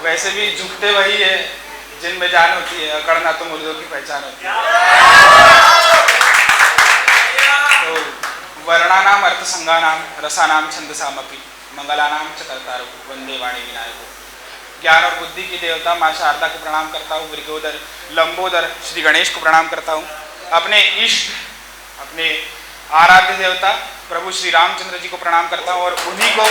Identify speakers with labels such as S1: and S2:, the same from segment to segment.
S1: वैसे भी झुकते वही है जिनमें जान होती है, अकड़ना तो मुर्दों की पहचान होती है। तो वर्णानाम अर्थ संगानाम रसानाम छंद सामपी मंगलानाम च कर्तारौ वंदे वाणी विनायको। ज्ञान और बुद्धि की देवता माँ शारदा को प्रणाम करता हूँ, वृकोदर लंबोदर श्री गणेश को प्रणाम करता हूँ, अपने इष्ट अपने आराध्य देवता प्रभु श्री रामचंद्र जी को प्रणाम करता हूँ। और उन्हीं को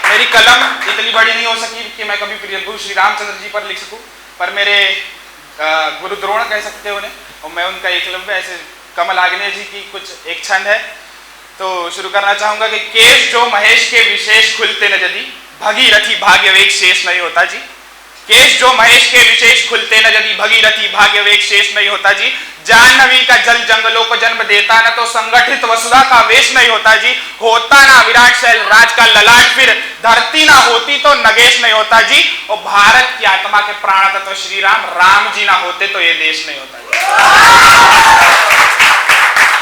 S1: मेरी कलम इतनी बड़ी नहीं हो सकी कि मैं कभी प्रभु श्री रामचंद्र जी पर लिख सकूं, पर मेरे गुरु द्रोण कह सकते हैं उन्हें, और मैं उनका एकलव्य ऐसे कमल आग्नेय जी की कुछ एक छंद है। तो शुरू करना चाहूंगा कि केश जो महेश के विशेष खुलते न यदि भगीरथी भाग्यवेग शेष नहीं होता जी। केश जो महेश के विशेष खुलते न यदि भगीरथी भाग्यवेग शेष नहीं होता जी। जाह्नवी का जल जंगलों को जन्म देता न तो संगठित वसुधा का वेश नहीं होता जी। होता ना विराट शैल राज का ललाट फिर धरती ना होती तो नगेश नहीं होता जी। और भारत की आत्मा के प्राण तत्व श्री राम राम जी ना होते तो ये देश नहीं होता जी।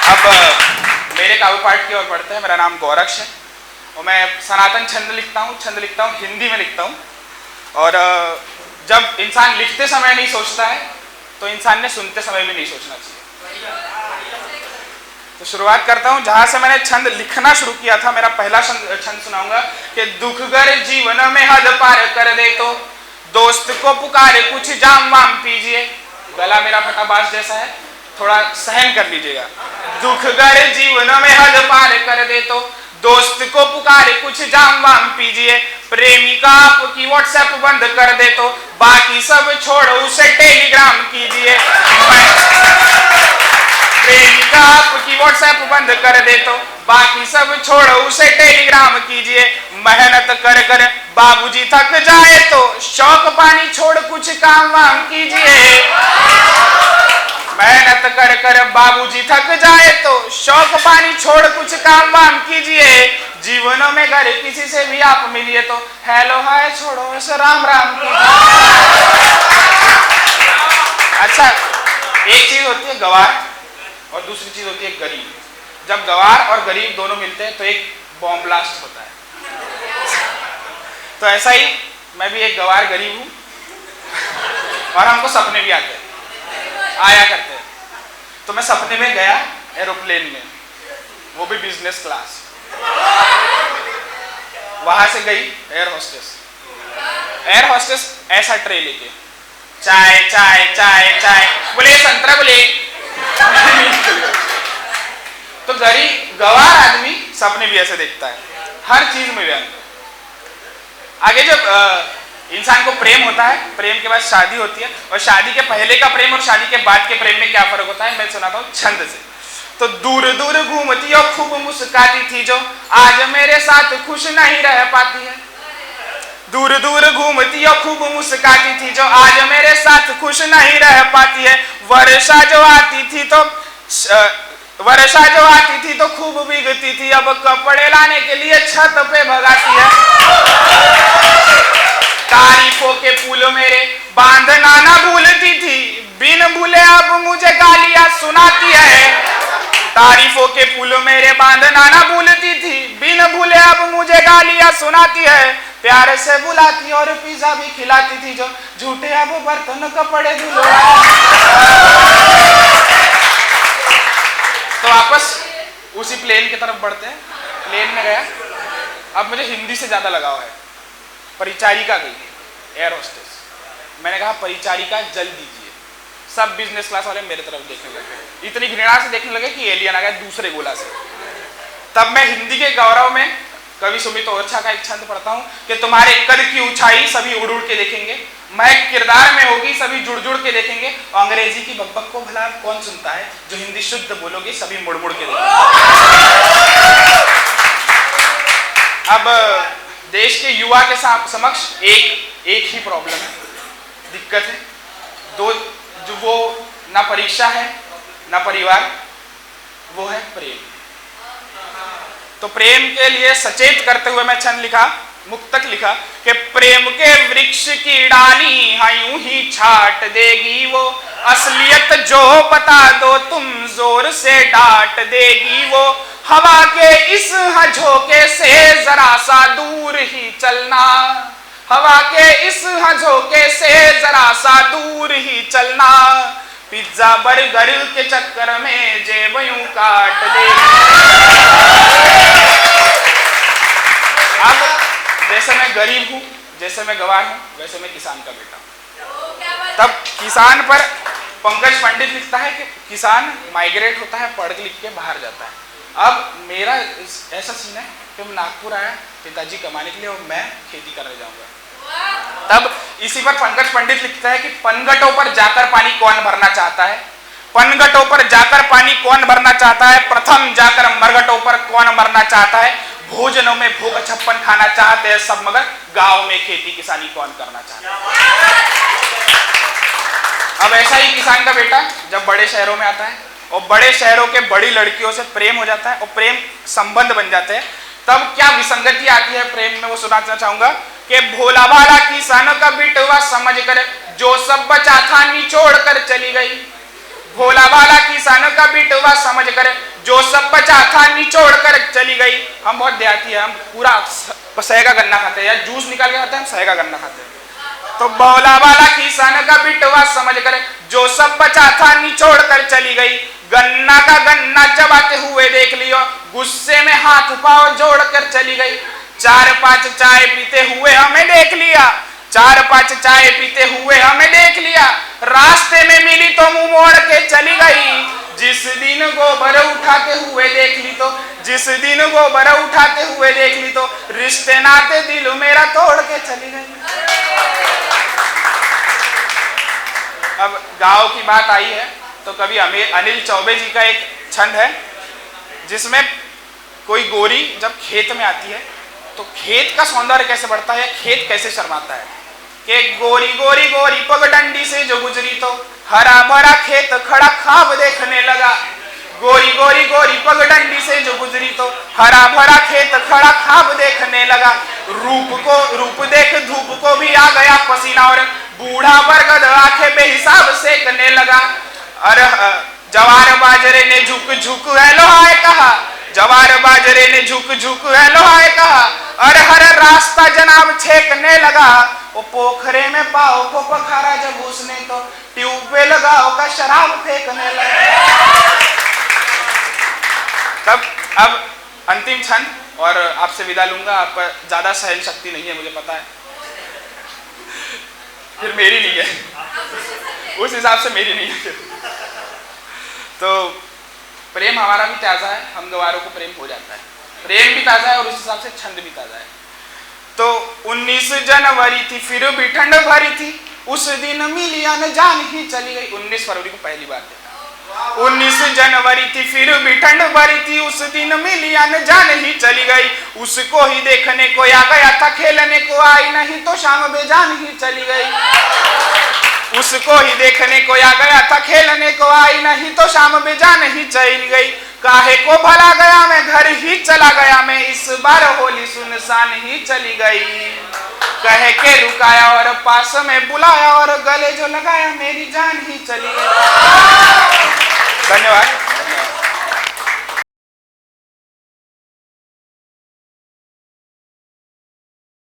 S1: अब मेरे काव्य पाठ की ओर बढ़ते हैं। मेरा नाम गौरक्ष है और मैं सनातन छंद लिखता हूँ हिंदी में लिखता हूँ। और जब इंसान लिखते समय नहीं सोचता है तो इंसान ने सुनते समय भी नहीं सोचना चाहिए। तो शुरुआत करता हूँ जहां से मैंने छंद लिखना शुरू किया था। मेरा पहला छंद सुनाऊंगा कि दुखगर जीवन में हद पार कर दे तो दोस्त को पुकारे कुछ जाम वाम पीजिए। गला मेरा फटाबाज जैसा है, थोड़ा सहन कर लीजिएगा। दुखगर जीवन में हद पार कर दे तो दोस्त को पुकारे कुछ जाम वाम पीजिए। प्रेमिका आपकी व्हाट्सएप बंद कर दे तो बाकी सब छोड़ो उसे टेलीग्राम कीजिए। प्रेमिका आपकी व्हाट्सएप बंद कर दे तो बाकी सब छोड़ो उसे टेलीग्राम कीजिए। मेहनत कर कर बाबूजी थक जाए तो शौक पानी छोड़ कुछ काम वाम कीजिए। मेहनत कर कर बाबूजी थक जाए तो शौक पानी छोड़ कुछ काम वाम कीजिए। जीवनों में घर किसी से भी आप मिलिए तो हेलो हाय छोड़ो ऐसे राम राम कीजिए। अच्छा, एक चीज होती है गवार और दूसरी चीज होती है गरीब। जब गवार और गरीब दोनों मिलते हैं तो एक बॉम्ब ब्लास्ट होता है। तो ऐसा ही मैं भी एक गवार गरीब हूं और हमको सपने भी आते हैं, आया करते हैं। तो मैं सपने में गया एरोप्लेन में, वो भी बिजनेस क्लास। वहां से गई एयर होस्टेस। एयर होस्टेस ऐसा ट्रे लेके चाय चाय चाय चाय बोले संतरा बोले। तो गवार आदमी सपने भी ऐसे देखता है, हर चीज में व्यंग। आगे जब इंसान को प्रेम होता है, प्रेम के बाद शादी होती है, और शादी के पहले का प्रेम और शादी के बाद के प्रेम में क्या फर्क होता है मैं सुनाता हूँ छंद से। तो दूर दूर घूमती और खूब मुस्काती थी जो आज मेरे साथ खुश नहीं रह पाती है। दूर दूर घूमती और खूब मुस्काती थी जो आज मेरे साथ खुश नहीं रह पाती है। वर्षा जो आती थी तो खूब भीगती थी, अब कपड़े लाने के लिए छत पे भगाती है। तारीफों के पुल मेरे बांधना ना भूलती थी, बिन भूले अब मुझे गालियां सुनाती है। तारीफों के पुल मेरे बांधना ना भूलती थी, बिन भूले अब मुझे गालियां सुनाती है। प्यार से बुलाती और पिज्जा भी खिलाती थी जो झूठे अब बर्तन कपड़े धुलवा। तो वापस उसी प्लेन की तरफ बढ़ते हैं। प्लेन में गया, अब मुझे हिंदी से ज्यादा लगाव है। परिचारिका गई एयर होस्टेस, मैंने कहा परिचारिका जल दीजिए। सब बिजनेस क्लास वाले मेरे तरफ देखने लगे, इतनी घृणा से देखने लगे कि एलियन आ गया दूसरे गोला से। तब मैं हिंदी के गौरव में कवि सुमित ओरछा का एक छंद पढ़ता हूँ कि तुम्हारे कद की ऊंचाई सभी उड़ उड़ के देखेंगे, महक किरदार में होगी सभी जुड़ जुड़ के देखेंगे, और अंग्रेजी की बकबक को भला कौन सुनता है, जो हिंदी शुद्ध बोलोगे सभी मुड़ मुड़ के देखेंगे। अब देश के युवा के समक्ष एक ही प्रॉब्लम है, दिक्कत है, दो, जो वो ना परीक्षा है ना परिवार, वो है प्रेम। तो प्रेम के लिए सचेत करते हुए मैं छंद लिखा, मुक्तक लिखा कि प्रेम के वृक्ष की डाली हाँ यूं ही छाट देगी वो, असलियत जो बता दो तुम जोर से डांट देगी वो। हवा के इस झोंके से जरा सा दूर ही चलना, हवा के इस झोंके से जरा सा दूर ही चलना, पिज्जा बर्गर के चक्कर में जेब यूं काट दे। अब जैसे मैं गरीब हूं, जैसे मैं गवार हूं, वैसे मैं किसान का बेटा हूं। तब किसान पर पंकज पंडित लिखता है कि किसान माइग्रेट होता है, पढ़ लिख के बाहर जाता है। अब मेरा ऐसा सीन है कि मैं नागपुर आया पिताजी कमाने के लिए और मैं खेती करने जाऊंगा। तब इसी पर पंकज पंडित लिखता है कि पनघटों पर जाकर पानी कौन भरना चाहता है, पनघटों पर जाकर पानी कौन भरना चाहता है, प्रथम जाकर मरघटों पर कौन मरना चाहता है, भोजनों में भोग छप्पन खाना चाहते हैं सब, मगर गांव में खेती किसानी कौन करना चाहता है। अब ऐसा ही किसान का बेटा जब बड़े शहरों में आता है और बड़े शहरों के बड़ी लड़कियों से प्रेम हो जाता है और प्रेम संबंध बन जाते हैं, तब क्या विसंगति आती है प्रेम में, वो सुनाना चाहूंगा कि भोला भाला किसानों का बिटवा समझ कर जो सब बचा था निचोड़ कर चली गई। भोला भाला किसानों का बिटवा समझ कर जो सब बचा था निचोड़ कर चली गई। हम बहुत देहाती है, हम पूरा सह का गन्ना खाते हैं या जूस निकाल के खाते हैं, हम सह का गन्ना खाते हैं। तो भोला भाला किसान का बिटवा समझ कर जो सब बचा था निचोड़ कर चली गई। गन्ना का गन्ना चबाते हुए देख लियो, गुस्से में हाथ पांव जोड़ कर चली गई। 4-5 चाय पीते हुए हमें देख लिया, 4-5 चाय पीते हुए हमें देख लिया, रास्ते में मिली तो मुंह मोड़ के चली गई। जिस दिन गोबर उठाते हुए देख ली तो, जिस दिन गोबर उठाते हुए देख ली तो, रिश्ते नाते दिल मेरा तोड़ के चली गई। अब गांव की बात आई है तो कभी अनिल चौबे जी का एक छंद है जिसमें कोई गोरी जब खेत में आती है तो खेत का सौंदर्य कैसे बढ़ता है, खेत कैसे शर्माता है कि गोरी गोरी गोरी पगडंडी से जो गुजरी तो हरा भरा खेत खड़ा ख्वाब देखने लगा। गोरी गोरी गोरी पगडंडी से जो गुजरी तो हरा भरा खेत खड़ा ख्वाब देखने लगा। रूप देख धूप को भी आ गया पसीना और बूढ़ा बरगद आंखें बेहिसाब सेकने लगा। अरे जवार बाजरे ने झुक झुक हेलो हाय कहा, जवार बाजरे ने झुक झुक हेलो हाय कहा। अरे हर रास्ता जनाब छेकने लगा, वो पोखरे में पाओ को पखारा जब उसने तो ट्यूबवेल लगाओ का शराब फेंकने लगा। तब अब अंतिम छंद और आपसे विदा लूंगा, आप ज्यादा सहन शक्ति नहीं है मुझे पता है, फिर मेरी नहीं है, उस हिसाब से मेरी नहीं है फिर। तो प्रेम हमारा भी ताजा है, हम गवारों को प्रेम हो जाता है, प्रेम भी ताजा है और उस हिसाब से छंद भी ताजा है। तो 19 जनवरी थी फिर भी ठंड भरी थी, उस दिन मिली अनजान ही चली गई। 19 फरवरी को पहली बार देखा। 19 जनवरी थी फिर भी ठंड भरी थी, उस दिन मिली अनजान ही चली गई। उसको ही देखने को आ गया था, खेलने को आई नहीं तो शाम बेजान ही चली गई। उसको ही देखने को आ गया था, खेलने को आई नहीं तो शाम बेजान ही चली गई। काहे को भला गया मैं, घर ही चला गया मैं, इस बार होली सुनसान ही चली गई। कह के रुकाया और पास में बुलाया और गले जो लगाया मेरी जान ही चली गई। धन्यवाद।